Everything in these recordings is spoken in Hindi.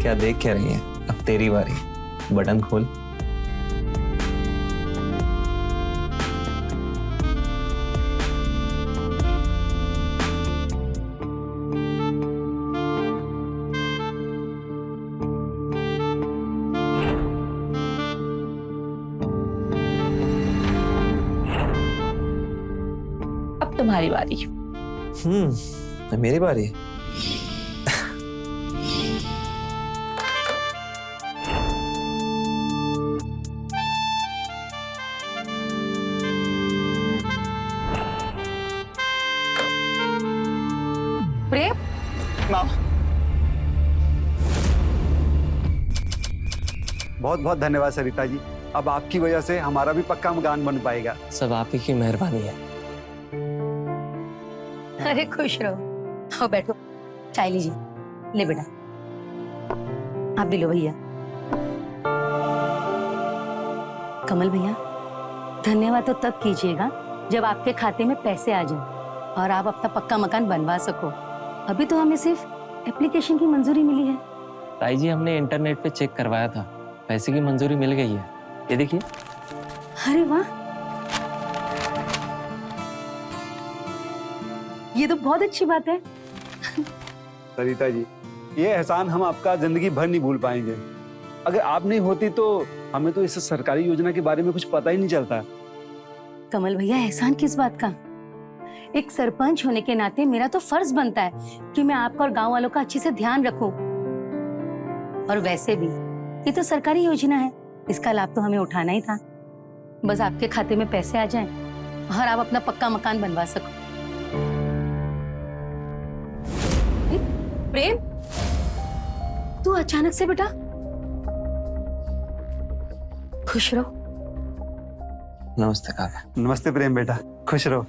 क्या देख क्या रही है? अब तेरी बारी, बटन खोल। अब तुम्हारी बारी। मेरी बारी। प्रेम, माँ, बहुत बहुत धन्यवाद सरिता जी। अब आपकी वजह से हमारा भी पक्का मकान बन पाएगा। सब आप ही की मेहरबानी है। अरे खुश रहो। आओ बैठो, चाय लीजिए। ले बेटा, आप भी लो भैया। कमल भैया, धन्यवाद तो तब कीजिएगा जब आपके खाते में पैसे आ जाए और आप अपना पक्का मकान बनवा सको। अभी तो हमें सिर्फ एप्लीकेशन की मंजूरी मिली है। ताई जी, हमने इंटरनेट पे चेक करवाया था, पैसे की मंजूरी मिल गई है। ये देखिए। अरे वाह, ये तो बहुत अच्छी बात है। सरिता जी, ये एहसान हम आपका जिंदगी भर नहीं भूल पाएंगे। अगर आप नहीं होती तो हमें तो इस सरकारी योजना के बारे में कुछ पता ही नहीं चलता। कमल भैया, एहसान किस बात का? एक सरपंच होने के नाते मेरा तो फर्ज बनता है कि मैं आपका और गांव वालों का अच्छे से ध्यान रखूं। और वैसे भी ये तो सरकारी योजना है, इसका लाभ तो हमें उठाना ही था। बस आपके खाते में पैसे आ जाएं और आप अपना पक्का मकान बनवा सको। प्रेम, तू अचानक से बेटा? खुश रहो। नमस्ते काका। नमस्ते प्रेम बेटा, खुश रहो।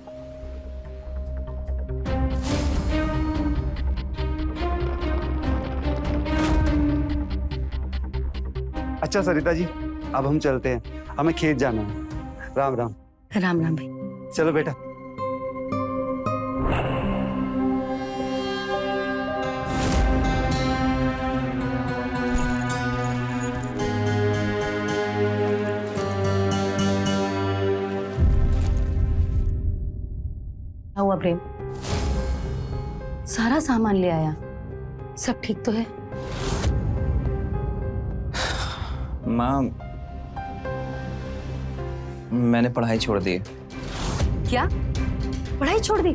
अच्छा सरिता जी, अब हम चलते हैं, हमें खेत जाना है। राम राम। राम राम भाई। चलो बेटा। क्या हुआ प्रेम? सारा सामान ले आया, सब ठीक तो है? माँ, मैंने पढ़ाई छोड़ दी है। क्या पढ़ाई छोड़ दी?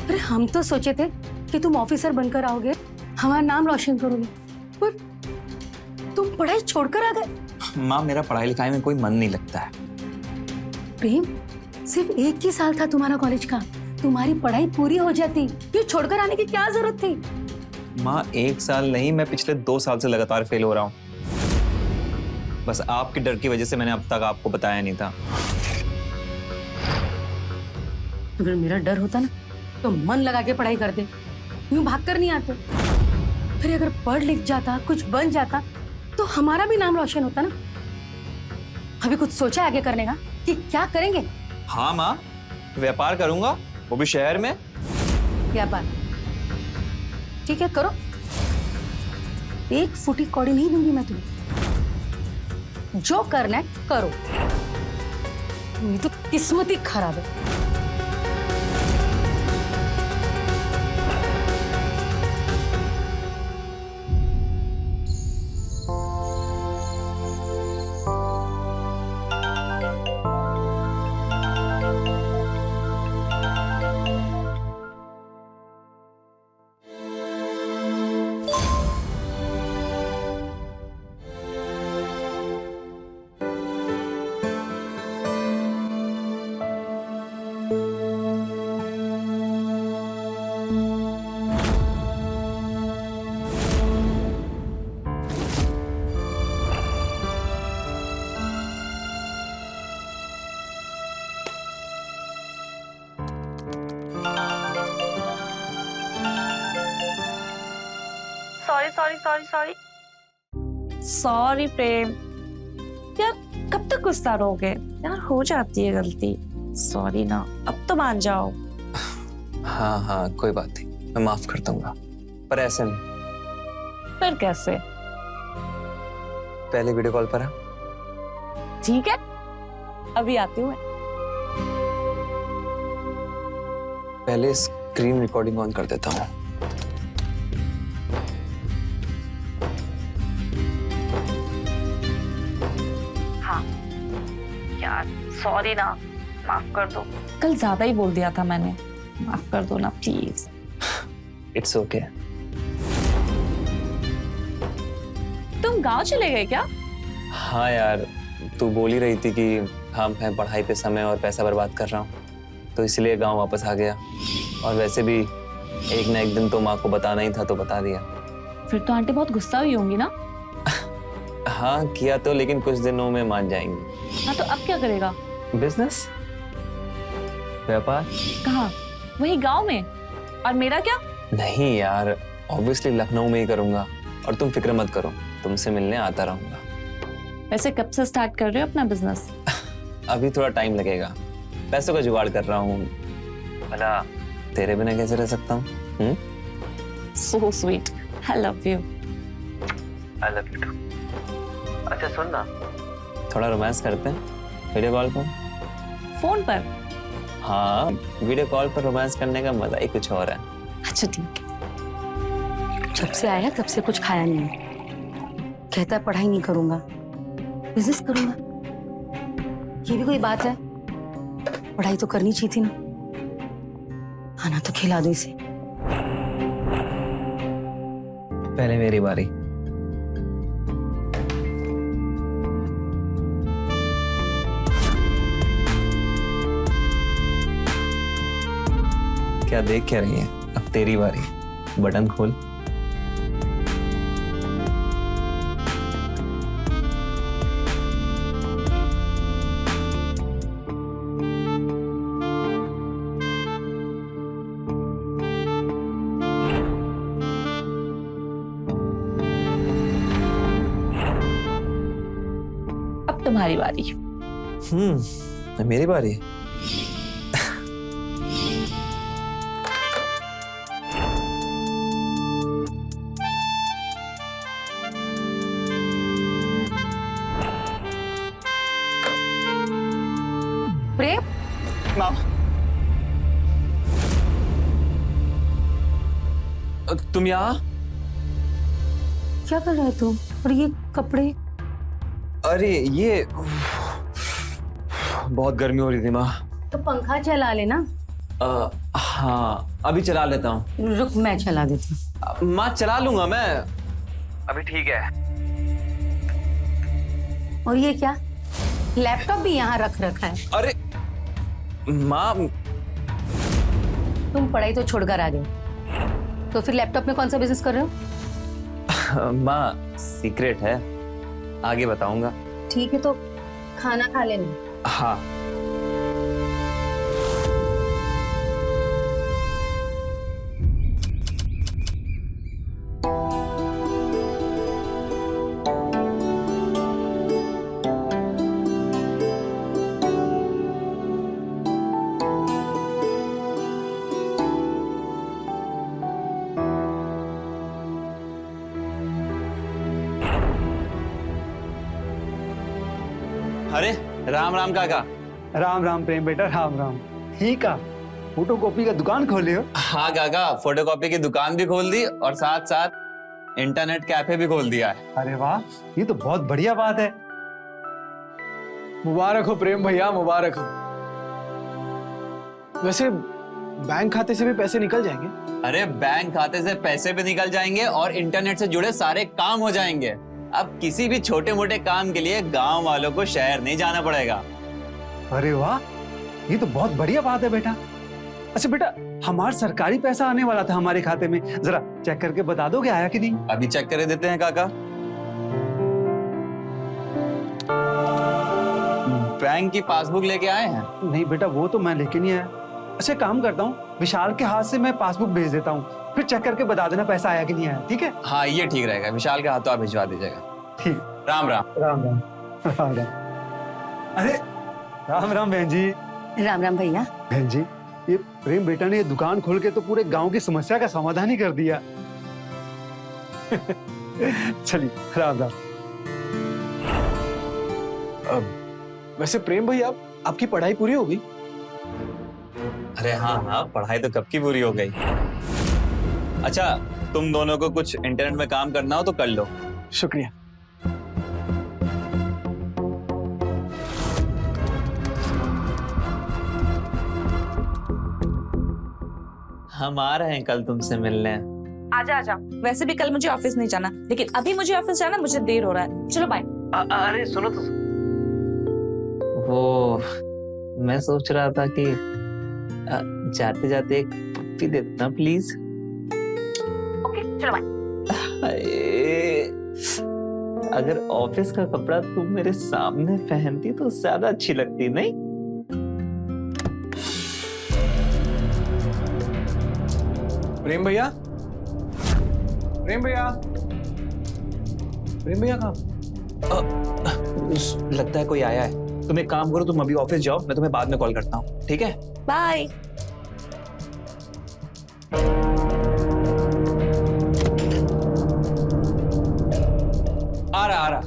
अरे हम तो सोचे थे कि तुम ऑफिसर बनकर आओगे, हमारा नाम रोशन करोगे, पर तुम पढ़ाई छोड़कर आ गए। माँ, मेरा पढ़ाई लिखाई में कोई मन नहीं लगता है। प्रेम, सिर्फ एक ही साल था तुम्हारा कॉलेज का, तुम्हारी पढ़ाई पूरी हो जाती, ये छोड़कर आने की क्या जरूरत थी? माँ, 1 साल नहीं, मैं पिछले 2 साल से लगातार फेल हो रहा हूँ। बस आपके डर की वजह से मैंने अब तक आपको बताया नहीं था। अगर मेरा डर होता ना तो मन लगा के पढ़ाई करते, यूं भागकर नहीं आते। फिर अगर पढ़ लिख जाता, कुछ बन जाता तो हमारा भी नाम रोशन होता ना। अभी कुछ सोचा है आगे करने का कि क्या करेंगे? हाँ माँ, व्यापार करूंगा, वो भी शहर में। व्यापार? ठीक है, करो। 1 फुटी कौड़ी नहीं दूंगी मैं तुम्हें, जो करना है करो। मेरी तो किस्मत ही खराब है। सॉरी प्रेम। यार कब तक गुस्सा रहोगे? यार हो जाती है गलती, सॉरी ना, अब तो मान जाओ। हाँ हाँ, कोई बात नहीं, मैं माफ कर दूंगा, पर ऐसे नहीं। फिर कैसे? पहले वीडियो कॉल पर आ। ठीक है, अभी आती हूँ मैं। पहले स्क्रीन रिकॉर्डिंग ऑन कर देता हूँ। हाँ यार, सॉरी ना, माफ कर दो। कल ज्यादा ही बोल दिया था मैंने, माफ कर दो ना प्लीज। It's okay. तुम गांव चले गए क्या? हाँ यार, तू बोल ही रही थी कि हाँ मैं पढ़ाई पे समय और पैसा बर्बाद कर रहा हूँ, तो इसलिए गांव वापस आ गया। और वैसे भी एक ना एक दिन तो माँ को बताना ही था, तो बता दिया। फिर तो आंटी बहुत गुस्सा हुई होंगी ना? हाँ किया तो, लेकिन कुछ दिनों में मान जाएंगी। हाँ तो अब क्या करेगा? बिजनेस, व्यापार। कहाँ? वही गांव में? और मेरा क्या? नहीं यार, ऑब्वियसली लखनऊ में ही करूंगा। और तुम फिक्र मत करो, तुमसे मिलने आता रहूंगा। वैसे कब से स्टार्ट कर रहे हो अपना बिजनेस? अभी थोड़ा टाइम लगेगा, पैसों का जुगाड़ कर रहा हूँ। भला तेरे बिना कैसे रह सकता हूँ? So sweet, I love you. I love you too. अच्छा सुन ना, थोड़ा रोमांस करते हैं वीडियो कॉल पर। फोन पर? हाँ, वीडियो कॉल पर रोमांस करने का मजा ही कुछ और है। अच्छा ठीक है। जब से आया तब से कुछ खाया नहीं है। कहता है पढ़ाई नहीं करूंगा, बिजनेस करूंगा। ये भी कोई बात है? पढ़ाई तो करनी चाहिए थी ना। खाना तो खिला दो इसे। पहले मेरी बारी। क्या देख क्या रही है? अब तेरी बारी, बटन खोल। अब तुम्हारी बारी। मेरी बारी। प्रेम, माँ, तुम यहाँ? क्या कर रहा है तू? और ये कपड़े? अरे ये बहुत गर्मी हो रही थी माँ। तो पंखा चला लेना। हाँ अभी चला लेता हूँ। रुक, मैं चला देती हूँ। माँ चला लूंगा मैं, अभी ठीक है। और ये क्या? लैपटॉप भी यहाँ रख रखा है। अरे माँ, तुम पढ़ाई तो छोड़कर आ गए, तो फिर लैपटॉप में कौन सा बिजनेस कर रहे हो? माँ सीक्रेट है, आगे बताऊंगा। ठीक है, तो खाना खा लेना। हाँ। अरे राम राम काका। राम राम प्रेम बेटा, राम राम। ठीक है, फोटोकॉपी का दुकान खोले हो? हाँ काका, फोटोकॉपी की दुकान भी खोल दी और साथ साथ इंटरनेट कैफे भी खोल दिया है। अरे वाह, ये तो बहुत बढ़िया बात है। मुबारक हो प्रेम भैया, मुबारक हो। वैसे बैंक खाते से भी पैसे निकल जाएंगे? अरे बैंक खाते से पैसे भी निकल जाएंगे और इंटरनेट से जुड़े सारे काम हो जाएंगे। अब किसी भी छोटे मोटे काम के लिए गांव वालों को शहर नहीं जाना पड़ेगा। अरे वाह, ये तो बहुत बढ़िया बात है बेटा। अच्छा बेटा, हमारा सरकारी पैसा आने वाला था हमारे खाते में, जरा चेक करके बता दोगे आया कि नहीं? अभी चेक कर देते हैं काका। बैंक की पासबुक लेके आए हैं? नहीं बेटा, वो तो मैं लेके नहीं आया। अच्छा काम करता हूँ, विशाल के हाथ से मैं पासबुक भेज देता हूँ, फिर चेक करके बता देना पैसा आया कि नहीं आया, ठीक है? हाँ ये ठीक रहेगा, विशाल के हाथों आप भिजवा दीजिएगा। ठीक। राम राम। राम राम। राम राम। अरे राम राम बहन जी। राम राम भैया। बहन जी, ये प्रेम बेटा ने ये दुकान खोल के तो पूरे गांव की समस्या का समाधान ही कर दिया। चलिए राम राम। वैसे प्रेम भैया आपकी पढ़ाई पूरी हो गई? अरे हाँ हाँ, पढ़ाई तो कब की पूरी हो गई। अच्छा, तुम दोनों को कुछ इंटरनेट में काम करना हो तो कर लो। शुक्रिया। हम आ रहे हैं कल तुमसे मिलने। आजा आजा। वैसे भी कल मुझे ऑफिस नहीं जाना, लेकिन अभी मुझे ऑफिस जाना, मुझे देर हो रहा है। चलो बाय। अरे सुनो तो, वो मैं सोच रहा था कि जाते जाते एक पप्पी दे देना प्लीज। ओके चलो बाय। अगर ऑफिस का कपड़ा तुम मेरे सामने पहनती तो ज्यादा अच्छी लगती, नहीं? प्रेम भैया, प्रेम भैया, प्रेम भैया कहाँ? लगता है कोई आया है। तुम एक काम करो, तुम अभी ऑफिस जाओ, मैं तुम्हें बाद में कॉल करता हूँ, ठीक है? बाय। आ रहा।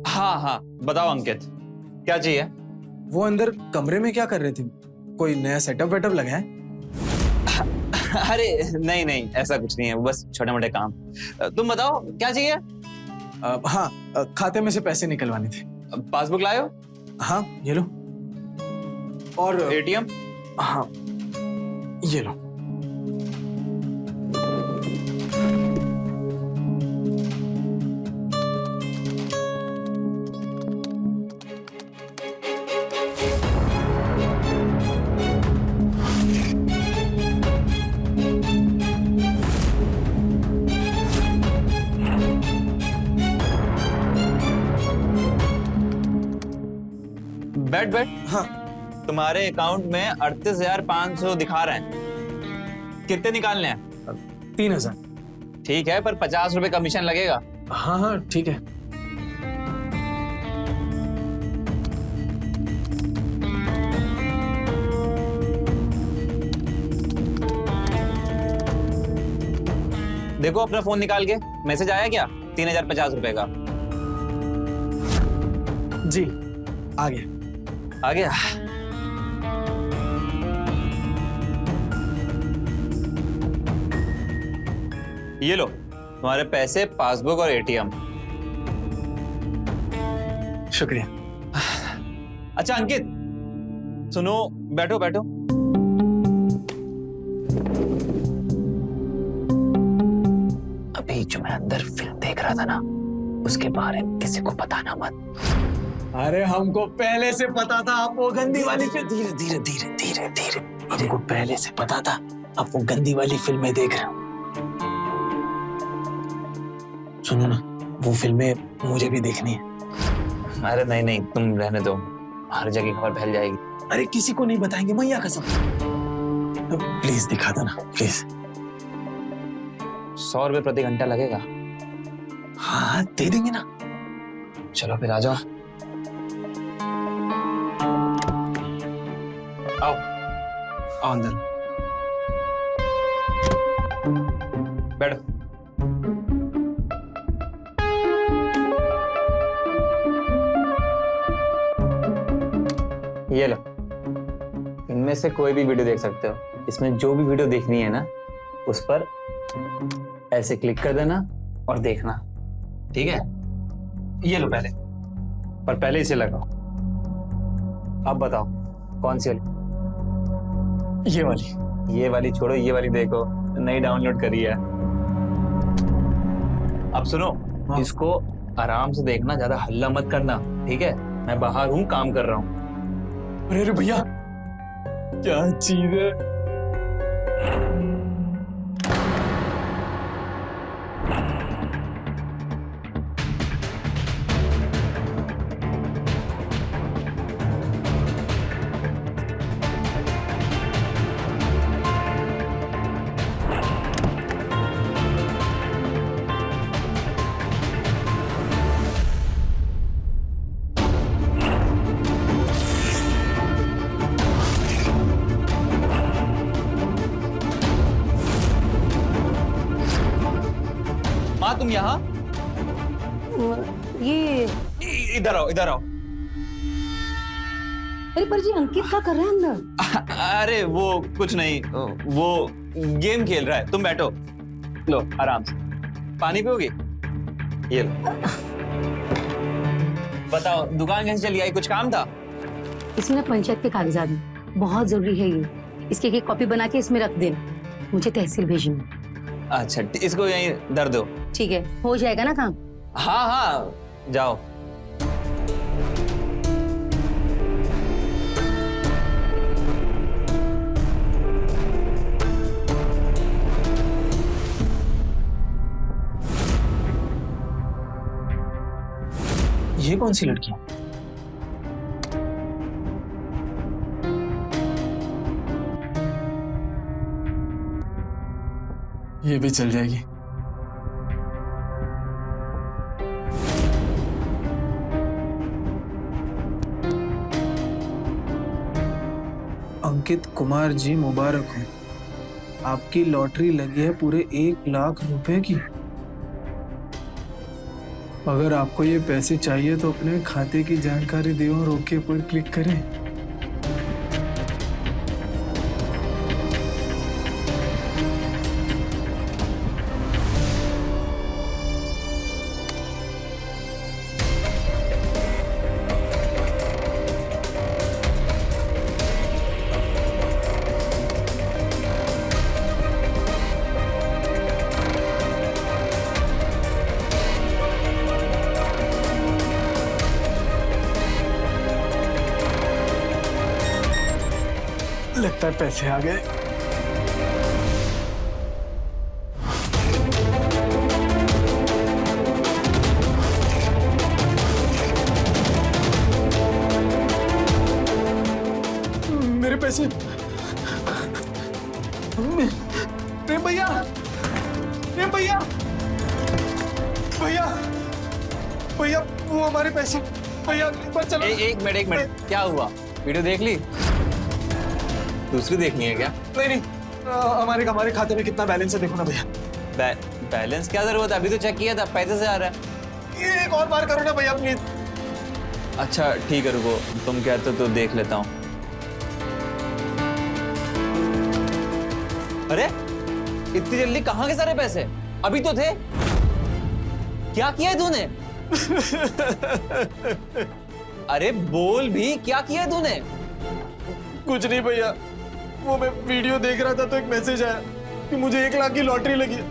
हाँ, बताओ अंकित, क्या चाहिए? वो अंदर कमरे में क्या कर रहे थे? कोई नया सेटअप वेटअप लगा है? अरे नहीं, ऐसा कुछ नहीं है, बस छोटे मोटे काम। तुम बताओ क्या चाहिए? हाँ, खाते में से पैसे निकलवाने थे। पासबुक लाए हो? हाँ ये लो। और एटीएम? हाँ ये लो। बैठ। हाँ तुम्हारे अकाउंट में 38,500 दिखा रहे हैं। कितने निकालने हैं? 3,000। ठीक है, पर 50 रुपए कमीशन लगेगा। हाँ हाँ ठीक है। देखो अपना फोन निकाल के, मैसेज आया क्या? 3,050 रुपए का। जी आ गया। आ गया? ये लो तुम्हारे पैसे, पासबुक और एटीएम। शुक्रिया। अच्छा अंकित सुनो, बैठो। अभी जो मैं अंदर फिल्म देख रहा था ना, उसके बारे में किसी को बताना मत। अरे हमको पहले से पता था आप वो गंदी वाली फिल्म। धीरे। हमको पहले से पता था आप वो गंदी वाली फिल्में देख रहे हो। सुनो ना, वो फिल्में मुझे भी देखनी है। अरे नहीं, तुम रहने दो, हर जगह खबर फैल जाएगी। अरे किसी को नहीं बताएंगे, मैया कसम। प्लीज दिखा दो ना प्लीज। 100 रुपए प्रति घंटा लगेगा। हाँ दे देंगे ना। चलो फिर आ जाओ। आओ अंदर बैठो। ये लो, इनमें से कोई भी वीडियो देख सकते हो। इसमें जो भी वीडियो देखनी है ना, उस पर ऐसे क्लिक कर देना और देखना, ठीक है? ये लो पहले, पर पहले इसे लगाओ। अब बताओ कौन सी वाली? ये वाली। ये वाली छोड़ो, ये वाली देखो, नई डाउनलोड करी है। अब सुनो, हाँ। इसको आराम से देखना, ज्यादा हल्ला मत करना, ठीक है? मैं बाहर हूँ, काम कर रहा हूँ। अरे भैया क्या चीज है। हाँ तुम यहाँ? ये इधर आओ, इधर आओ। अरे पर जी अंकित क्या कर रहे हैं अंदर? अरे वो कुछ नहीं, वो गेम खेल रहा है। तुम बैठो, लो आराम से। पानी पियोगे? ये लो। बताओ दुकान कैसे चली? आई कुछ काम था? इसमें ना पंचायत के कागजात हैं, बहुत जरूरी है ये। इसकी एक कॉपी बना के इसमें रख देना, मुझे तहसील भेजना। अच्छा इसको यहीं धर दो। ठीक है, हो जाएगा ना काम? हाँ हाँ जाओ। ये कौन सी लड़की है? ये भी चल जाएगी। अंकित कुमार जी मुबारक हो, आपकी लॉटरी लगी है पूरे 1 लाख रुपए की। अगर आपको ये पैसे चाहिए तो अपने खाते की जानकारी दें और ओके पर क्लिक करें। लगता है पैसे आ गए। मेरे पैसे। प्रेम भैया, प्रेम भैया, भैया, भैया वो हमारे पैसे। भैया एक बार चलो। एक मिनट, क्या हुआ? वीडियो देख ली? दूसरी देखनी है क्या? नहीं नहीं, हमारे खाते में कितना बैलेंस है देखो ना भैया। बैलेंस क्या जरूरत है? अभी तो चेक किया था, पैसे से आ रहा है। ये एक और बार करो ना भैया प्लीज। अच्छा ठीक है, रुको, तुम कहते हो तो देख लेता हूँ। अरे इतनी जल्दी कहाँ के सारे पैसे? अभी तो थे। क्या किया है तूने? अरे बोल भी, क्या किया है तूने? कुछ नहीं भैया, वो मैं वीडियो देख रहा था तो एक मैसेज आया कि मुझे 1 लाख की लॉटरी लगी है।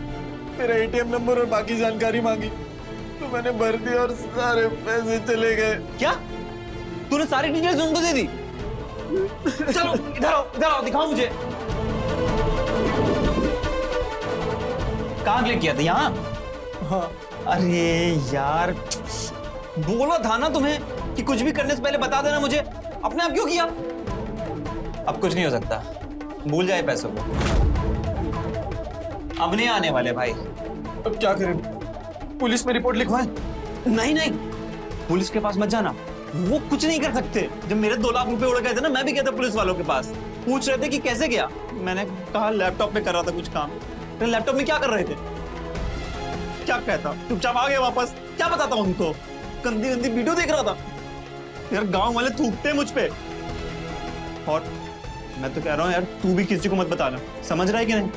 मेरा एटीएम नंबर और बाकी जानकारी मांगी तो मैंने भर दी और सारे पैसे चले गए। क्या तूने सारी डिटेल्स उनको दे दी? चलो इधर आओ, दिखाओ मुझे। कहाँ क्लिक किया था? यहाँ? हाँ। अरे यार, बोला था ना तुम्हें कि कुछ भी करने से पहले बता देना मुझे। अपने आप क्यों किया? अब कुछ नहीं हो सकता, भूल जाए पैसों को। अब नहीं आने वाले भाई। अब क्या करें? पुलिस में रिपोर्ट लिखवाएं? नहीं, पुलिस के पास मत जाना, वो कुछ नहीं कर सकते। जब मेरे 2 लाख रुपए उड़ गए थे ना, मैं भी गया था पुलिस वालों के पास, पूछ रहे थे कि कैसे गया। मैंने कहा लैपटॉप में कर रहा था कुछ काम। तो लैपटॉप में क्या कर रहे थे? क्या कहता? चुपचाप आ गए वापस। क्या बताता उनको? गंदी गंदी वीडियो देख रहा था। यार गांव वाले थूकते हैं मुझ पे। और मैं तो कह रहा हूँ यार, तू भी किसी को मत बताना, समझ रहा है कि नहीं?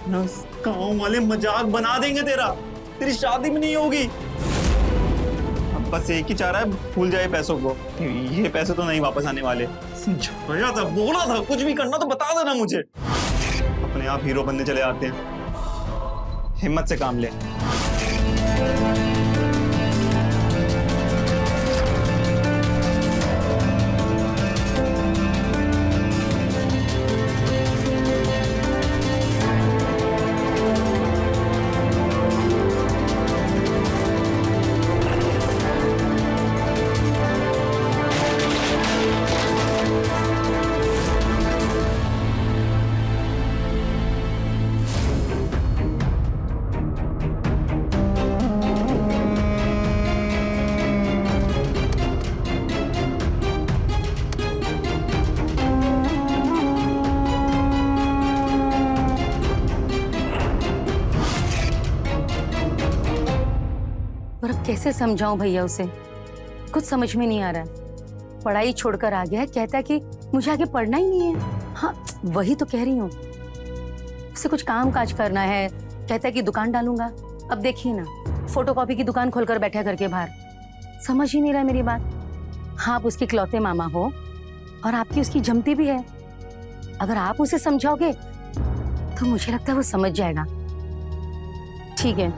ना गांव वाले मजाक बना देंगे तेरी शादी में नहीं होगी। अब बस एक ही चाह रहा है, भूल जाए पैसों को। ये पैसे तो नहीं वापस आने वाले। समझाया था, बोला था, कुछ भी करना तो बता देना मुझे। अपने आप हीरो बनने चले आते हैं। हिम्मत से काम ले। और अब कैसे समझाऊं भैया उसे, कुछ समझ में नहीं आ रहा है। पढ़ाई छोड़कर आ गया है, कहता है कि मुझे आगे पढ़ना ही नहीं है। हाँ वही तो कह रही हूँ, उसे कुछ काम काज करना है, कहता है कि दुकान डालूंगा। अब देखिए ना, फोटोकॉपी की दुकान खोलकर बैठा करके बाहर, समझ ही नहीं रहा मेरी बात। हाँ आप उसके इकलौते मामा हो और आपकी उसकी जमती भी है, अगर आप उसे समझाओगे तो मुझे लगता है वो समझ जाएगा। ठीक है,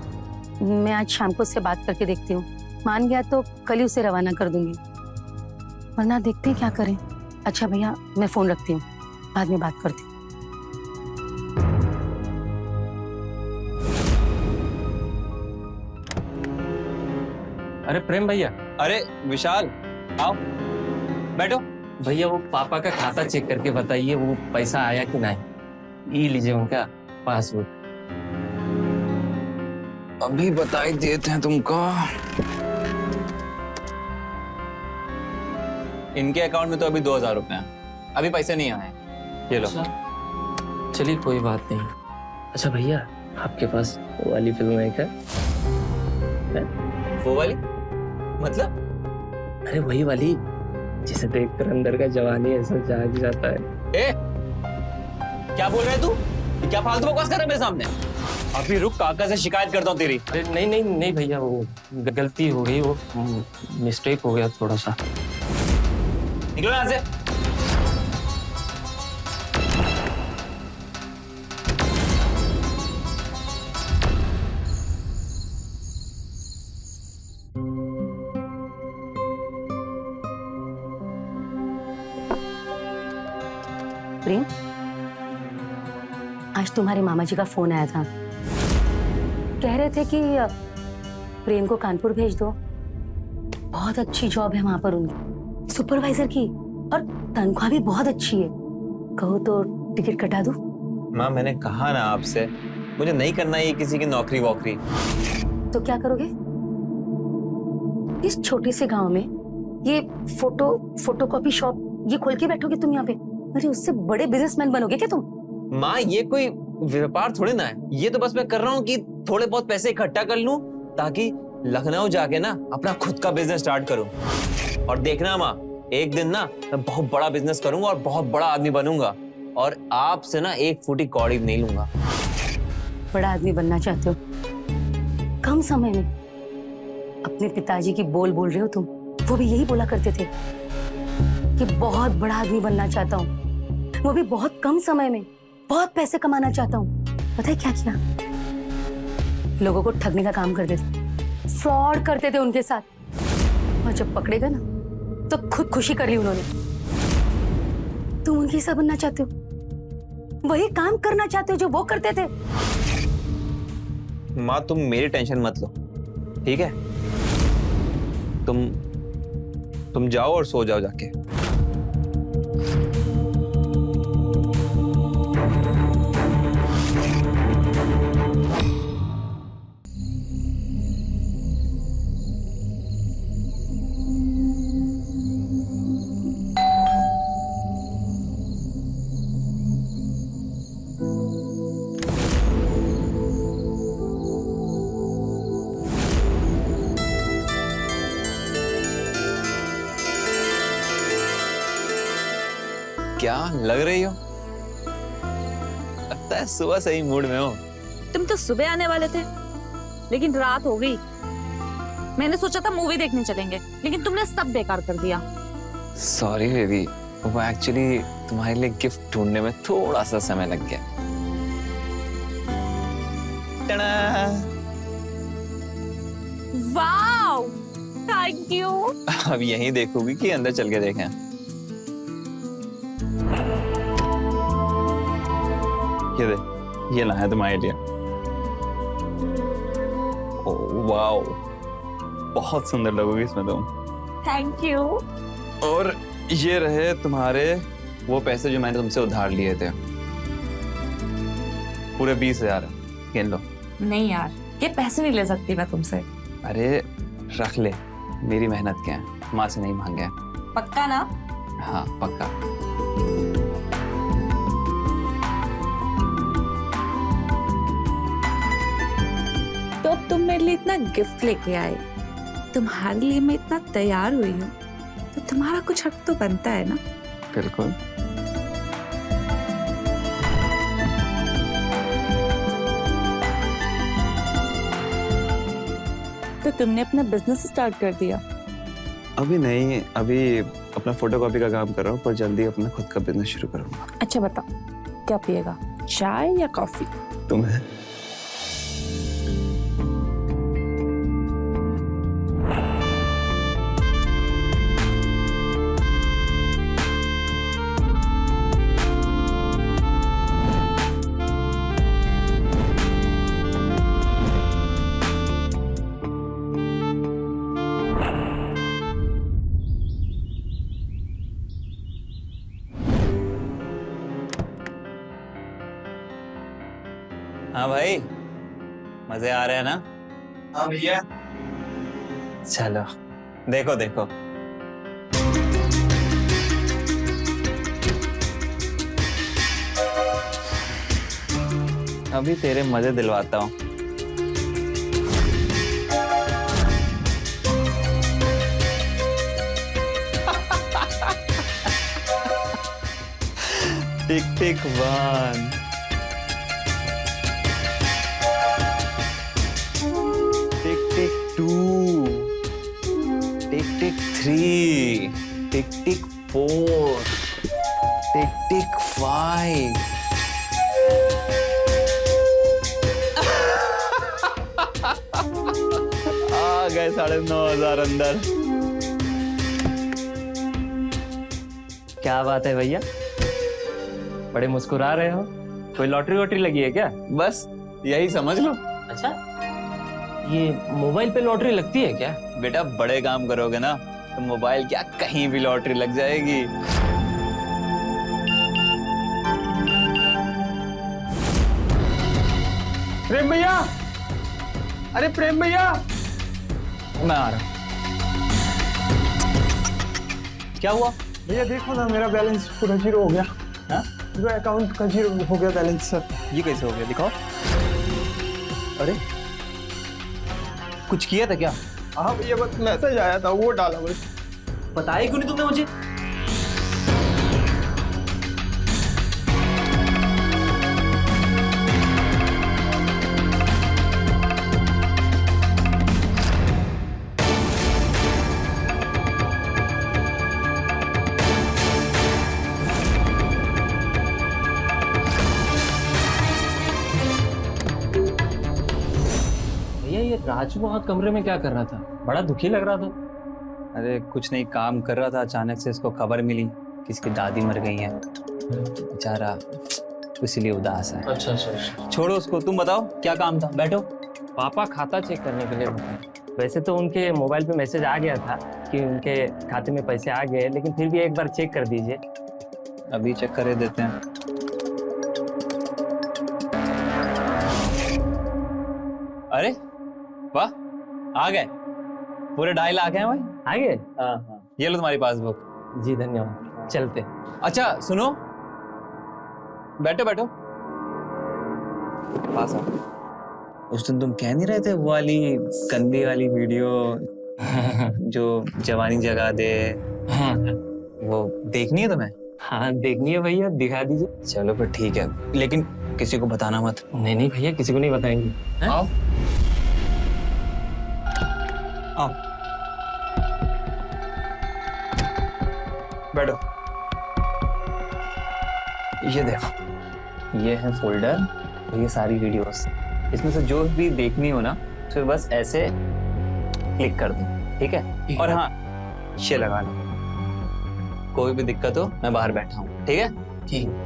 मैं आज शाम को उससे बात करके देखती हूँ, मान गया तो कल ही उसे रवाना कर दूंगी, वरना देखते हैं क्या करें। अच्छा भैया मैं फोन रखती हूँ, बाद में बात करती हूँ। अरे प्रेम भैया, अरे विशाल, आओ बैठो। भैया वो पापा का खाता चेक करके बताइए वो पैसा आया कि नहीं। ये लीजिए उनका पासबुक। अभी बता ही देते हैं तुमको। इनके अकाउंट में तो अभी 2000 रुपए हैं, अभी पैसे नहीं आए। ये लो। चलिए कोई बात नहीं। अच्छा भैया, आपके पास वो वाली फिल्म है क्या? वो वाली मतलब? अरे वही वाली जिसे देखकर अंदर का जवानी ऐसा जाग जाता है। ए, क्या बोल रहे तू? ये क्या फालतू बकवास कर रहा है मेरे सामने? अभी रुक, काका से शिकायत करता हूँ तेरी। अरे नहीं नहीं नहीं भैया, वो गलती हो गई, वो मिस्टेक हो गया थोड़ा सा। निकलो यहाँ से। प्रेम, आज तुम्हारे मामा जी का फोन आया था, कह रहे थे कि प्रेम को कानपुर भेज दो, बहुत अच्छी जॉब है वहां पर उनकी, सुपरवाइजर की, और तनख्वाह भी बहुत अच्छी है। कहो तो टिकट कटा दूं? माँ मैंने कहा ना आपसे, मुझे नहीं करना ये किसी की नौकरी वोकरी। तो क्या करोगे इस छोटे से गांव में? ये फोटोकॉपी शॉप ये खोल के बैठोगे तुम यहाँ पे? अरे उससे बड़े बिजनेसमैन बनोगे क्या तुम? माँ ये कोई व्यापार थोड़ी ना है, ये तो बस मैं कर रहा हूँ कि थोड़े बहुत पैसे इकट्ठा कर लूं ताकि लखनऊ जाके ना अपना खुद का बिजनेस स्टार्ट करूं। और देखना माँ, एक दिन ना मैं बहुत बड़ा बिजनेस करूंगा और बहुत बड़ा आदमी बनूंगा, और आपसे ना एक फूटी कौड़ी नहीं लूंगा। बड़ा आदमी बनना चाहते हो? कम समय में अपने पिताजी की बोल रहे हो तुम। वो भी यही बोला करते थे कि बहुत बड़ा आदमी बनना चाहता हूँ, वो भी बहुत कम समय में, बहुत पैसे कमाना चाहता हूँ। पता है क्या किया? लोगों को ठगने का काम करते थे, फ्रॉड करते थे उनके साथ, और जब पकड़े गए ना तो खुद खुशी कर ली उन्होंने। तुम उनके हिस्सा बनना चाहते हो, वही काम करना चाहते हो जो वो करते थे। माँ तुम मेरी टेंशन मत लो, ठीक है? तुम जाओ और सो जाओ जाके। क्या लग रही हो? लगता है सुबह से ही मूड में हो। तुम तो सुबह आने वाले थे, लेकिन रात हो गई। मैंने सोचा था मूवी देखने चलेंगे, लेकिन तुमने सब बेकार कर दिया। सॉरी बेबी, वो एक्चुअली तुम्हारे लिए गिफ्ट ढूंढने में थोड़ा सा समय लग गया। टड़ा! Wow, thank you. अब यहीं देखोगी कि अंदर चल के देखें? ये दे, ये लाया तुम्हारे लिए। ओह वाओ, बहुत सुंदर लगोगी इसमें तुम। Thank you. और ये रहे तुम्हारे वो पैसे जो मैंने तुमसे उधार लिए थे, पूरे 20,000। गिन लो। नहीं यार, ये पैसे नहीं ले सकती मैं तुमसे। अरे रख ले, मेरी मेहनत के हैं, माँ से नहीं मांगे। पक्का ना? हाँ पक्का। तो अब तुम मेरे लिए इतना गिफ्ट लेके आए, तुम्हारे लिए मैं इतना तैयार हुई हूँ तो तुम्हारा कुछ हक तो बनता है ना। बिल्कुल। तो तुमने अपना बिजनेस स्टार्ट कर दिया? अभी नहीं, अभी अपना फोटोकॉपी का काम कर रहा हूँ, पर जल्दी अपना खुद का बिजनेस शुरू करूंगा। अच्छा बताओ, क्या पिएगा, चाय या कॉफी? तुम्हें? हाँ भाई, मजे आ रहे हैं ना? हाँ भैया। चलो देखो देखो। अभी तेरे मजे दिलवाता हूँ। टिक टिक 1, टिक टिक 2, टिक टिक 3, टिक टिक 4, टिक टिक 5। आ गए 9,500 अंदर। क्या बात है भैया, बड़े मुस्कुरा रहे हो? कोई लॉटरी वॉटरी लगी है क्या? बस यही समझ लो। अच्छा, ये मोबाइल पे लॉटरी लगती है क्या? बेटा बड़े काम करोगे ना तो मोबाइल क्या कहीं भी लॉटरी लग जाएगी। प्रेम भैया, अरे प्रेम भैया, मैं आ रहा हूँ। क्या हुआ? भैया देखो ना, मेरा बैलेंस पूरा जीरो हो गया। हाँ? जो अकाउंट का जीरो हो गया बैलेंस सर। ये कैसे हो गया, दिखाओ। अरे कुछ किया था क्या? हाँ भैया, बस मैसेज आया था वो डाला बस। बताया क्यों नहीं तुमने मुझे? भैया ये राजू वहाँ कमरे में क्या कर रहा था? बड़ा दुखी लग रहा था। अरे कुछ नहीं, काम कर रहा था, अचानक से इसको खबर मिली कि इसकी दादी मर गई है, बेचारा इसीलिए उदास है। अच्छा अच्छा। छोड़ो उसको, तुम बताओ क्या काम था, बैठो। पापा खाता चेक करने के लिए बताए। वैसे तो उनके मोबाइल पे मैसेज आ गया था कि उनके खाते में पैसे आ गए, लेकिन फिर भी एक बार चेक कर दीजिए। अभी चेक कर देते हैं। अरे वाह, आ गए, पूरे 2.5 लाख हैं भाई। आ गए? हाँ हाँ, ये लो तुम्हारी पासबुक। जी धन्यवाद, चलते। अच्छा सुनो, बैठो बैठो, पास आओ। उस दिन तुम कह नहीं रहे थे वो वाली गंदी वाली वीडियो जो जवानी जगा दे, हाँ वो देखनी है तुम्हें? हाँ देखनी है भैया, दिखा दीजिए। चलो फिर ठीक है, लेकिन किसी को बताना मत। नहीं नहीं भैया, किसी को नहीं बताएंगे। हैं? आओ आओ, बैठो। ये देखो, ये है फोल्डर, ये सारी वीडियोस। इसमें से जो भी देखनी हो ना तो बस ऐसे क्लिक कर दो, ठीक है? और हाँ, ये लगा लो, कोई भी दिक्कत हो मैं बाहर बैठा हूँ, ठीक है? ठीक।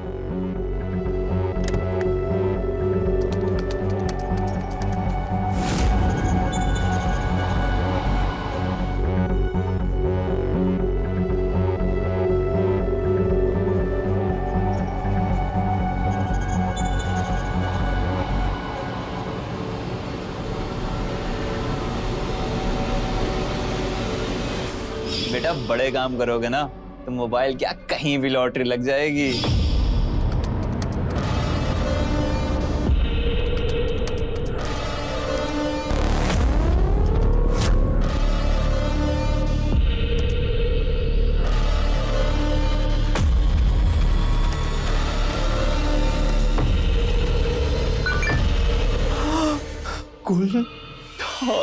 बेटा बड़े काम करोगे ना तो मोबाइल क्या कहीं भी लॉटरी लग जाएगी।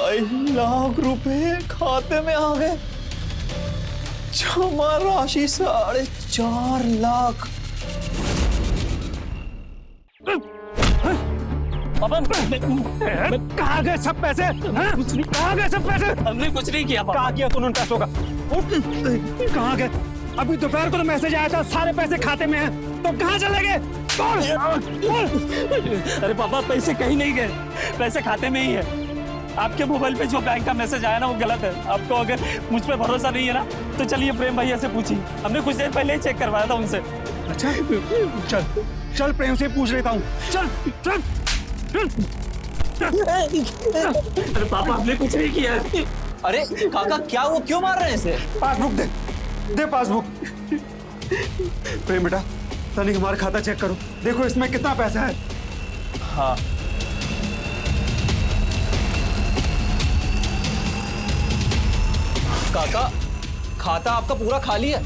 2.5 लाख रुपए खाते में आ गए। जमा राशि 4.5 लाख। कहाँ गए सब पैसे? कहाँ गए सब पैसे? हमने कुछ नहीं किया कहाँ किया तूने उन पैसों का? कहाँ गए? अभी दोपहर को तो मैसेज आया था सारे पैसे खाते में हैं, तो कहाँ चले गए? अरे पापा पैसे कहीं नहीं गए, पैसे खाते में ही है। आपके मोबाइल पे जो बैंक का मैसेज आया ना वो गलत है। आपको अगर मुझ पे भरोसा नहीं है ना तो चलिए प्रेम भैया से पूछिए, हमने कुछ देर पहले ही चेक करवाया था उनसे। अच्छा चल चल प्रेम से पूछ लेता हूँ। चल चल अरे पापा हमने कुछ नहीं किया। अरे काका क्या वो क्यों मार रहे हैं इसे? पासबुक दे पासबुक। प्रेम बेटा तनिक हमारा खाता चेक करो, देखो इसमें कितना पैसा है। हाँ काका खाता आपका पूरा खाली है।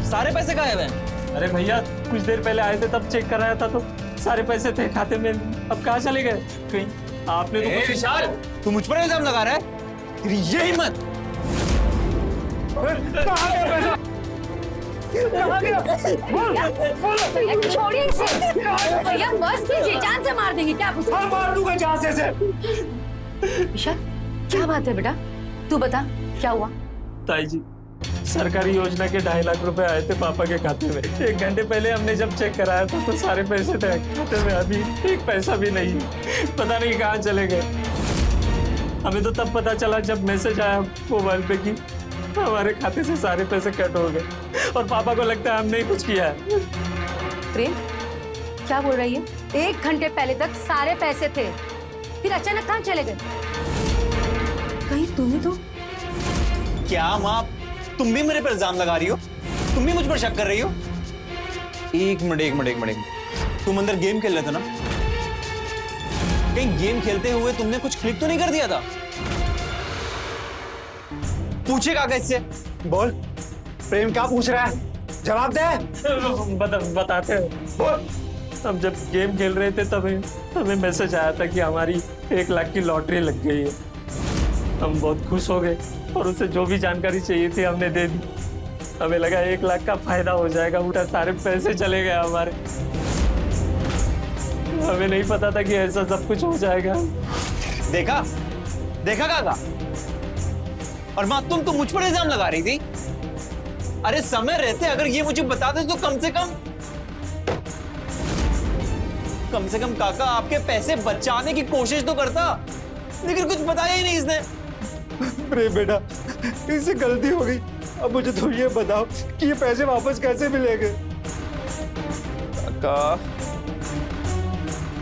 सारे पैसे गायब हैं। अरे भैया कुछ देर पहले आए थे तब चेक कराया था तो सारे पैसे थे खाते में, अब कहाँ चले गए? कहीं आपने तो कुछ... विशाल तू मुझ पर इल्जाम लगा रहा है? तेरी ये हिम्मत? कहाँ गया पैसा? कहाँ गया? भैया छोड़िए इसे। भैया बस कीजिए, जान से मार देंगे क्या आप उसे? हाँ मार दूंगा जान से। ईशा क्या बात है बेटा, तू बता क्या हुआ? ताई जी सरकारी योजना के 2.5 लाख रुपए आए थे पापा के खाते में। 1 घंटे पहले हमने जब चेक कराया था तो सारे पैसे थे खाते में, अभी एक पैसा भी नहीं, पता नहीं कहाँ चले गए। हमें तो तब पता चला जब मैसेज आया मोबाइल पे कि हमारे खाते से सारे पैसे कट हो गए और पापा को लगता है हमने ही कुछ किया है। प्रेम क्या बोल रही है? 1 घंटे पहले तक सारे पैसे थे, फिर अचानक कहाँ चले गए? कहीं तूने तो... क्या माँ तुम भी मेरे पर इल्जाम लगा रही हो? तुम भी मुझ पर शक कर रही हो? एक मिनट तुम अंदर गेम खेल रहे थे ना? कहीं गेम खेलते हुए तुमने कुछ क्लिक तो नहीं कर दिया था? पूछे कागज से। बोल प्रेम क्या पूछ रहा है, जवाब दे। बताते हैं। बोल। हम जब गेम खेल रहे थे तब हमें मैसेज आया था कि हमारी 1 लाख की लॉटरी लग गई है। हम बहुत खुश हो गए और उसे जो भी जानकारी चाहिए थी हमने दे दी। हमें लगा 1 लाख का फायदा हो जाएगा, उल्टा सारे पैसे चले गए हमारे। हमें नहीं पता था कि ऐसा सब कुछ हो जाएगा। देखा काका? और माँ तुम तो मुझ पर इल्जाम लगा रही थी। अरे समय रहते अगर ये मुझे बताते तो कम से कम काका आपके पैसे बचाने की कोशिश तो करता, लेकिन कुछ बताया ही नहीं इसने। प्रेम बेटा इससे गलती हो गई, अब मुझे तो ये बताओ कि ये पैसे वापस कैसे मिलेंगे? काका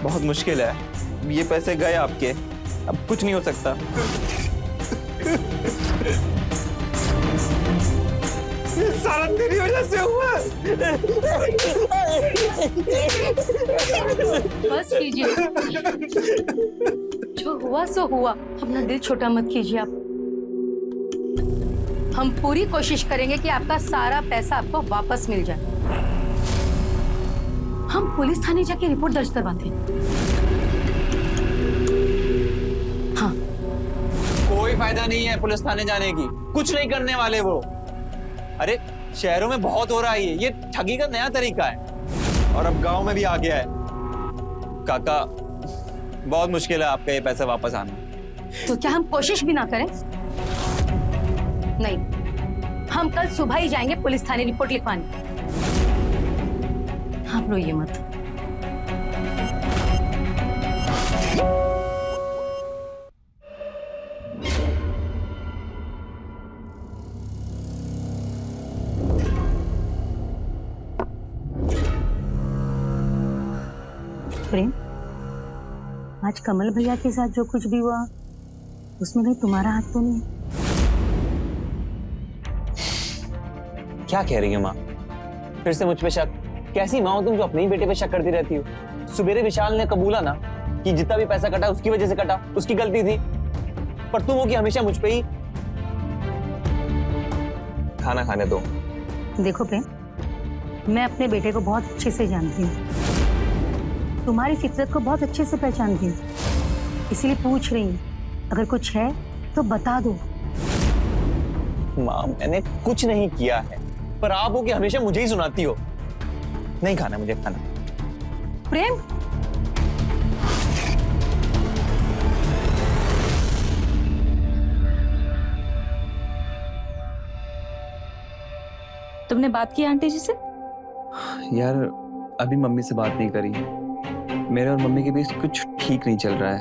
बहुत मुश्किल है, ये पैसे गए आपके, अब कुछ नहीं हो सकता। ये सारा तेरी वजह से हुआ। बस कीजिए, जो हुआ सो हुआ, अपना दिल छोटा मत कीजिए आप। हम पूरी कोशिश करेंगे कि आपका सारा पैसा आपको वापस मिल जाए। हम पुलिस थाने जाके रिपोर्ट दर्ज करवाते हैं। हाँ कोई फायदा नहीं है पुलिस थाने जाने की, कुछ नहीं करने वाले वो। अरे शहरों में बहुत हो रहा है ये ठगी का नया तरीका है और अब गांव में भी आ गया है। काका बहुत मुश्किल है आपका ये पैसा वापस आना। तो क्या हम कोशिश भी ना करें? नहीं, हम कल सुबह ही जाएंगे पुलिस थाने रिपोर्ट लिखवाने। आप रोइए मत। प्रेम, आज कमल भैया के साथ जो कुछ भी हुआ उसमें कहीं तुम्हारा हाथ तो नहीं? क्या कह रही है माँ? फिर से मुझ पे शक? कैसी माँ हो तुम जो अपने ही बेटे पे शक करती रहती हो? सुबेरे विशाल ने कबूला ना कि जितना भी पैसा कटा उसकी वजह से कटा, उसकी गलती थी, पर तुम हो कि हमेशा मुझ पे ही। खाना खाने दो। देखो प्रेम, मैं अपने बेटे को बहुत अच्छे से जानती हूँ। तुम्हारी फितरत को बहुत अच्छे से पहचानती हूँ, इसीलिए पूछ रही हूँ। अगर कुछ है तो बता दो। माँ मैंने कुछ नहीं किया है, पर आप हो कि हमेशा मुझे ही सुनाती हो। नहीं खाना मुझे खाना। प्रेम, तुमने बात की आंटी जी से? यार अभी मम्मी से बात नहीं करी। मेरे और मम्मी के बीच कुछ ठीक नहीं चल रहा है।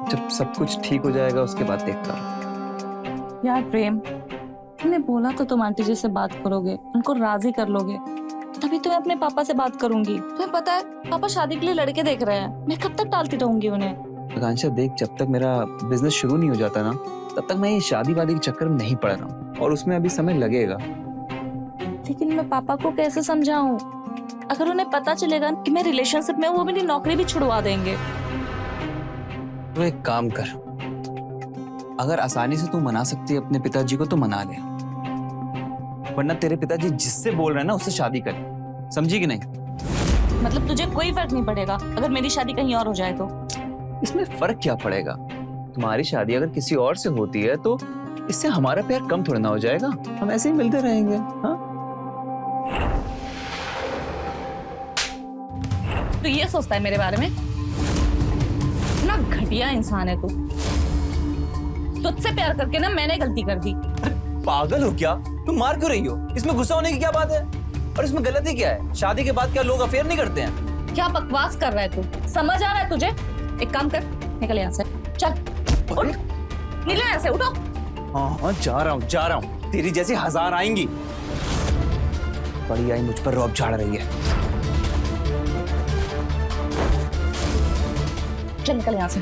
जब सब कुछ ठीक हो जाएगा उसके बाद देखता हूँ। यार प्रेम, तुमने बोला तो तुम आंटी जी से बात करोगे, उनको राजी कर लोगे, तभी तो मैं अपने पापा से बात करूंगी। तुम्हें पता है पापा शादी के लिए लड़के देख रहे हैं, मैं कब तक टालती रहूंगी उन्हें। आकांक्षा देख, जब तक मेरा बिजनेस शुरू नहीं हो जाता ना, तब तक मैं ये शादी वादी के चक्कर में नहीं पड़ रहा हूँ, और उसमें अभी समय लगेगा। लेकिन मैं पापा को कैसे समझाऊं? अगर उन्हें पता चलेगा कि मैं रिलेशनशिप में हूं, वो मेरी नौकरी भी छुड़वा देंगे। तो एक काम कर, अगर आसानी से तू मना सकती है अपने पिताजी को तो मना ले, वरना तेरे पिताजी जिससे बोल रहे हैं ना उससे शादी कर। समझी कि नहीं? मतलब तुझे कोई फर्क नहीं पड़ेगा अगर मेरी शादी कहीं और हो जाए तो? इसमें फर्क क्या पड़ेगा? तुम्हारी शादी अगर किसी और से होती है तो इससे हमारा प्यार कम थोड़ा ना हो जाएगा, हम ऐसे ही मिलते रहेंगे। हाँ, तो ये सोचता है मेरे बारे में? ना घटिया इंसान है तू। तुझसे प्यार करके ना मैंने गलती कर दी। पागल हो क्या? तुम मार क्यों रही हो? इसमें गुस्सा होने की क्या बात है? और इसमें गलती क्या है? शादी के बाद क्या लोग अफेयर नहीं करते हैं? क्या बकवास कर रहा है तू? समझ आ रहा है तुझे? एक काम कर, निकल यहाँ से। चल उठ, निकल यहाँ से, उठो। हाँ जा रहा हूँ। तेरी जैसी 1000 आएंगी। बड़ी आई मुझ पर रौब झाड़ रही है। चल निकल यहाँ से।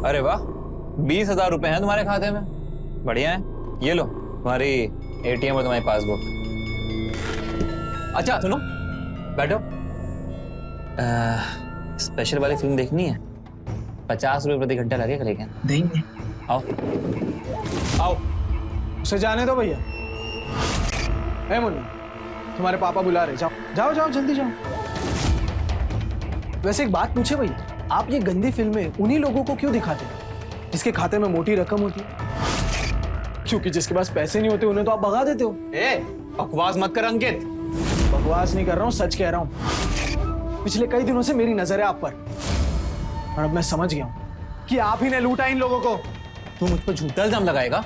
अरे वाह, 20,000 रुपए हैं तुम्हारे खाते में। बढ़िया है, ये लो तुम्हारी एटीएम और तुम्हारी पासबुक। अच्छा सुनो, बैठो। स्पेशल वाली फिल्म देखनी है? 50 रुपए प्रति घंटा लगेगा, लेकिन देंगे। आओ आओ। उसे जाने दो भैया। ए मुन्ना, तुम्हारे पापा बुला रहे, जाओ जाओ जाओ जल्दी जाओ। वैसे एक बात पूछे भैया, आप ये गंदी फिल्में उन्हीं लोगों को क्यों दिखाते हैं जिसके खाते में मोटी रकम होती है? क्योंकि जिसके पास पैसे नहीं होते उन्हें तो आप भगा देते हो। बकवास मत कर अंकित। बकवास नहीं कर रहा हूँ, सच कह रहा हूँ। पिछले कई दिनों से मेरी नजर है आप पर, और अब मैं समझ गया हूँ कि आप ही ने लूटा इन लोगों को। तू मुझ पर झूठा इल्जाम लगाएगा?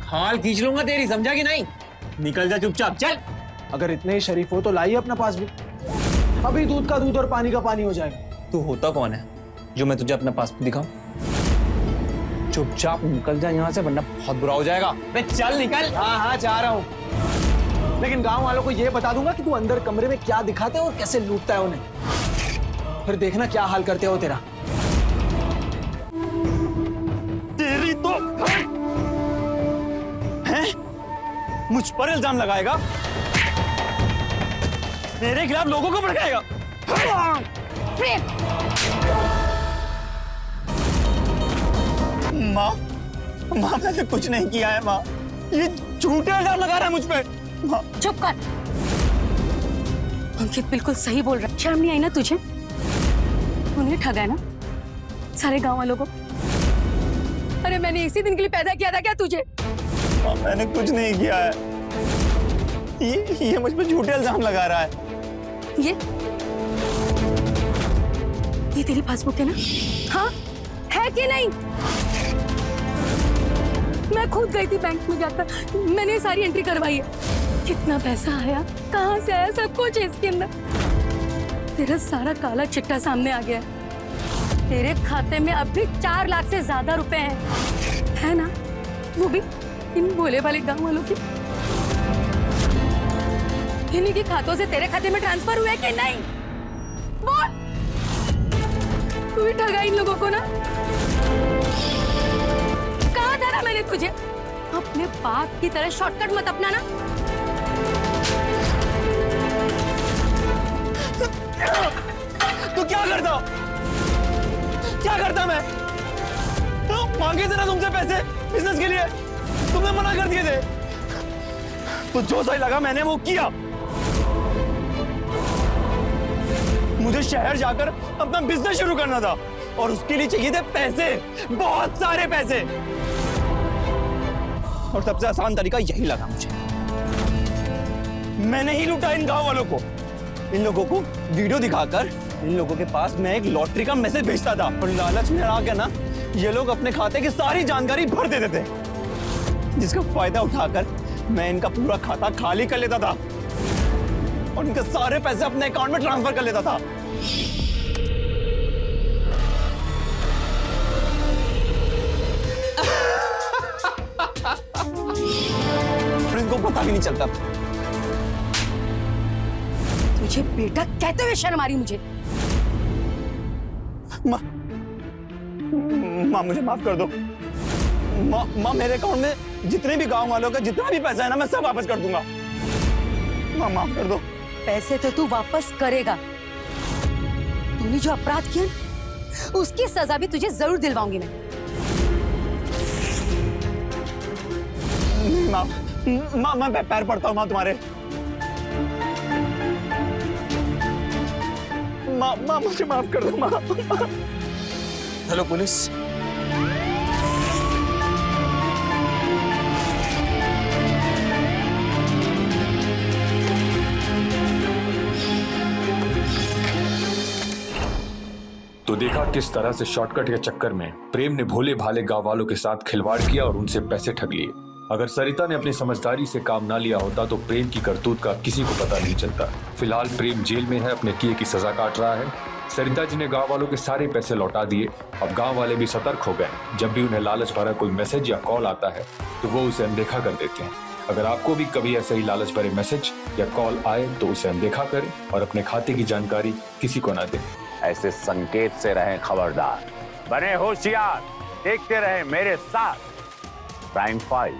खाल खींच लूंगा तेरी, समझा कि नहीं? निकल जा चुपचाप, चल। अगर इतने ही शरीफ हो तो लाइए अपना पासबुक, अभी दूध का दूध और पानी का पानी हो जाएगा। तू होता कौन है जो मैं तुझे अपना पासबुक दिखाऊं? चुपचाप निकल जा यहाँ से, वरना बहुत बुरा हो जाएगा। मैं चल निकल। हाँ हाँ जा रहा हूँ, लेकिन गांव वालों को ये बता दूंगा कि तू अंदर कमरे में क्या दिखाते है और कैसे लूटता है उन्हें। फिर देखना क्या हाल करते हो तेरा। तेरी तो हैं? मुझ पर इल्जाम लगाएगा, मेरे खिलाफ लोगों को भड़काएगा। माँ, माँ मैंने कुछ नहीं किया है माँ, ये झूठे इल्जाम लगा रहा है मुझ पे। माँ चुप कर। अंकित बिल्कुल सही बोल रहा है। शर्म नहीं आई ना तुझे? उन्हें ठगा ना सारे गांव वालों को। अरे मैंने इसी दिन के लिए पैदा किया था क्या तुझे? माँ मैंने कुछ नहीं किया है, ये मुझ पे झूठे इल्जाम लगा रहा है। ये तेरी पासबुक है ना? हाँ है कि नहीं? मैं खुद गई थी बैंक में जाकर, मैंने सारी एंट्री करवाई है। कितना पैसा आया, कहाँ से आया, सब कुछ है इसके अंदर। तेरा सारा काला चिट्टा सामने आ गया है। तेरे खाते में अब भी 4 लाख से ज्यादा रुपए हैं, है ना? वो भी इन भोले भाले गांव वालों की। इन्हीं के खातों से तेरे खाते में ट्रांसफर हुए कि नहीं? बोल। तू ही ठगा इन लोगों को ना? कहा था ना मैंने तुझे, अपने बाप की तरह शॉर्टकट मत अपनाना। तो क्या करता? क्या करता मैं? तो मांगे थे ना तुमसे पैसे बिजनेस के लिए, तुमने मना कर दिए थे। तो जो सही लगा मैंने वो किया। मुझे शहर जाकर अपना बिजनेस शुरू करना था और उसके लिए चाहिए थे पैसे, बहुत सारे पैसे। और सबसे आसान तरीका यही लगा मुझे। मैंने ही लूटा इन गांव वालों को। इन लोगों को वीडियो दिखाकर इन लोगों के पास मैं एक लॉटरी का मैसेज भेजता था और लालच में आकर ना ये लोग अपने खाते की सारी जानकारी भर देते थे, जिसका फायदा उठाकर मैं इनका पूरा खाता खाली कर लेता था और इनके सारे पैसे अपने अकाउंट में ट्रांसफर कर लेता था। और इनको पता भी नहीं चलता। तुझे बेटा कहते हुए शर्म आ रही मुझे। माँ मुझे माफ कर दो। माँ मेरे अकाउंट में जितने भी गांव वालों का जितना भी पैसा है ना मैं सब वापस कर दूंगा। माँ माफ कर दो। पैसे तो तू वापस करेगा। तूने जो अपराध किया उसकी सजा भी तुझे जरूर दिलवाऊंगी मैं। माँ मैं पैर पड़ता हूँ माँ तुम्हारे। माँ मुझे माफ कर दो माँ। Hello police. तो देखा किस तरह से शॉर्टकट के चक्कर में प्रेम ने भोले भाले गांव वालों के साथ खिलवाड़ किया और उनसे पैसे ठग लिए। अगर सरिता ने अपनी समझदारी से काम ना लिया होता तो प्रेम की करतूत का किसी को पता नहीं चलता। फिलहाल प्रेम जेल में है, अपने किए की सजा काट रहा है। सरिता जी ने गांव वालों के सारे पैसे लौटा दिए। अब गांव वाले भी सतर्क हो गए। जब भी उन्हें लालच भरा कोई मैसेज या कॉल आता है तो वो उसे अनदेखा कर देते हैं। अगर आपको भी कभी ऐसे ही लालच भरे मैसेज या कॉल आए तो उसे अनदेखा करें और अपने खाते की जानकारी किसी को ना दें। ऐसे संकेत से रहें खबरदार, बने होशियार, देखते रहें मेरे साथ प्राइम 5।